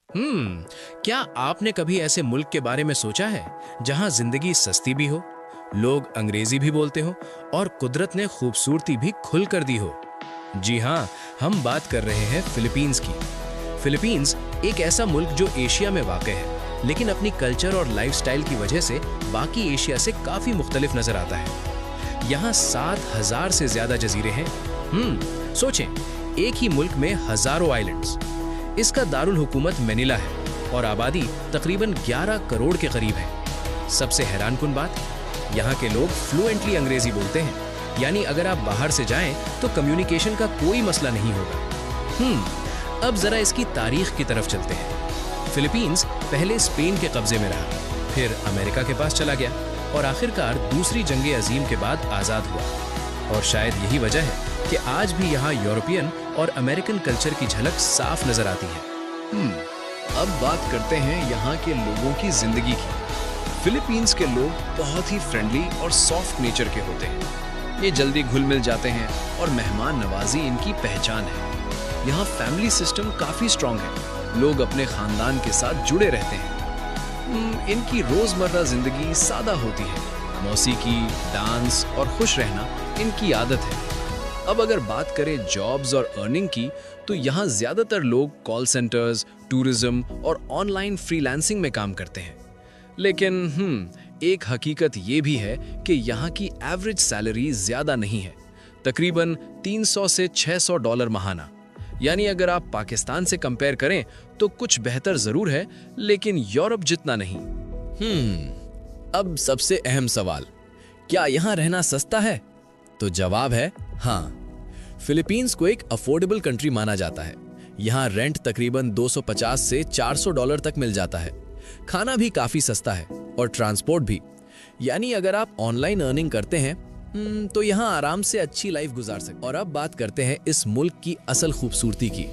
क्या आपने कभी ऐसे मुल्क के बारे में सोचा है जहां जिंदगी सस्ती भी हो, लोग अंग्रेजी भी बोलते हो और कुदरत ने खूबसूरती भी खुल कर दी हो? जी हाँ, हम बात कर रहे हैं फिलीपींस की। फिलीपींस एक ऐसा मुल्क जो एशिया में वाक़ है, लेकिन अपनी कल्चर और लाइफस्टाइल की वजह से बाकी एशिया से काफ़ी मुख्तलिफ नज़र आता है। यहाँ 7,000 से ज़्यादा जजीरे हैं। सोचें, एक ही मुल्क में हज़ारों आइलैंड्स। इसका दारुल हुकूमत मैनिला है और आबादी तकरीबन 11 करोड़ के करीब है। सबसे हैरानकुन बात, यहाँ के लोग फ्लुएंटली अंग्रेजी बोलते हैं, यानी अगर आप बाहर से जाएं तो कम्युनिकेशन का कोई मसला नहीं होगा। अब जरा इसकी तारीख की तरफ चलते हैं। फिलीपींस पहले स्पेन के कब्जे में रहा, फिर अमेरिका के पास चला गया और आखिरकार दूसरी जंग अजीम के बाद आज़ाद हुआ। और शायद यही वजह है कि आज भी यहाँ यूरोपियन और अमेरिकन कल्चर की झलक साफ नजर आती है। अब बात करते हैं यहाँ के लोगों की जिंदगी की। फिलीपींस के लोग बहुत ही फ्रेंडली और सॉफ्ट नेचर के होते हैं। ये जल्दी घुल मिल जाते हैं और मेहमान नवाजी इनकी पहचान है। यहाँ फैमिली सिस्टम काफी स्ट्रांग है, लोग अपने खानदान के साथ जुड़े रहते हैं। इनकी रोजमर्रा जिंदगी सादा होती है, मौसीकी, डांस और खुश रहना इनकी आदत है। अब अगर बात करें जॉब्स और अर्निंग की, तो यहाँ ज्यादातर लोग कॉल सेंटर्स, टूरिज्म और ऑनलाइन फ्रीलांसिंग में काम करते हैं। लेकिन एक हकीकत ये भी है कि यहाँ की एवरेज सैलरी ज्यादा नहीं है, तकरीबन 300 से $600 महाना। यानी अगर आप पाकिस्तान से कंपेयर करें तो कुछ बेहतर जरूर है, लेकिन यूरोप जितना नहीं। अब सबसे अहम सवाल, क्या यहाँ रहना सस्ता है? तो जवाब है हाँ। फिलीपींस को एक अफोर्डेबल कंट्री माना जाता है। यहाँ रेंट तकरीबन $250 से $400 तक मिल जाता है। खाना भी काफी सस्ता है और ट्रांसपोर्ट भी। यानी अगर आप ऑनलाइन अर्निंग करते हैं तो यहाँ आराम से अच्छी लाइफ गुजार सकते हैं। और अब बात करते हैं इस मुल्क की असल खूबसूरती की।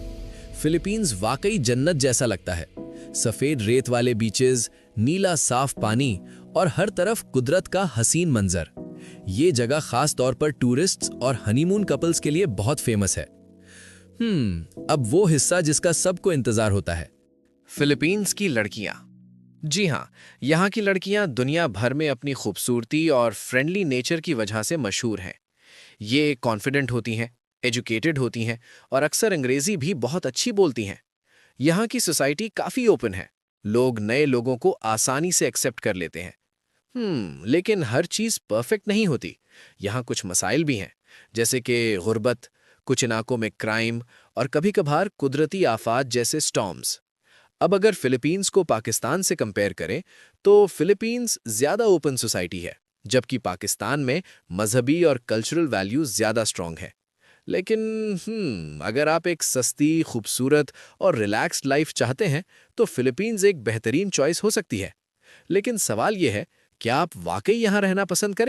फिलीपींस वाकई जन्नत जैसा लगता है। सफेद रेत वाले बीचेस, नीला साफ पानी और हर तरफ कुदरत का हसीन मंजर। ये जगह खास तौर पर टूरिस्ट्स और हनीमून कपल्स के लिए बहुत फेमस है। अब वो हिस्सा जिसका सबको इंतजार होता है, फिलीपींस की लड़कियां। जी हाँ, यहाँ की लड़कियां दुनिया भर में अपनी खूबसूरती और फ्रेंडली नेचर की वजह से मशहूर हैं। ये कॉन्फिडेंट होती हैं, एजुकेटेड होती हैं और अक्सर अंग्रेजी भी बहुत अच्छी बोलती हैं। यहाँ की सोसाइटी काफ़ी ओपन है, लोग नए लोगों को आसानी से एक्सेप्ट कर लेते हैं। लेकिन हर चीज़ परफेक्ट नहीं होती। यहाँ कुछ मसाइल भी हैं, जैसे कि गुर्बत, कुछ इलाकों में क्राइम और कभी कभार कुदरती आफात जैसे स्टॉर्म्स। अब अगर फिलीपींस को पाकिस्तान से कंपेयर करें तो फिलीपींस ज़्यादा ओपन सोसाइटी है, जबकि पाकिस्तान में मजहबी और कल्चरल वैल्यूज ज़्यादा स्ट्रॉन्ग है। लेकिन अगर आप एक सस्ती, खूबसूरत और रिलैक्स्ड लाइफ चाहते हैं तो फिलीपींस एक बेहतरीन चॉइस हो सकती है। लेकिन सवाल यह है, क्या आप वाकई यहाँ रहना पसंद करें?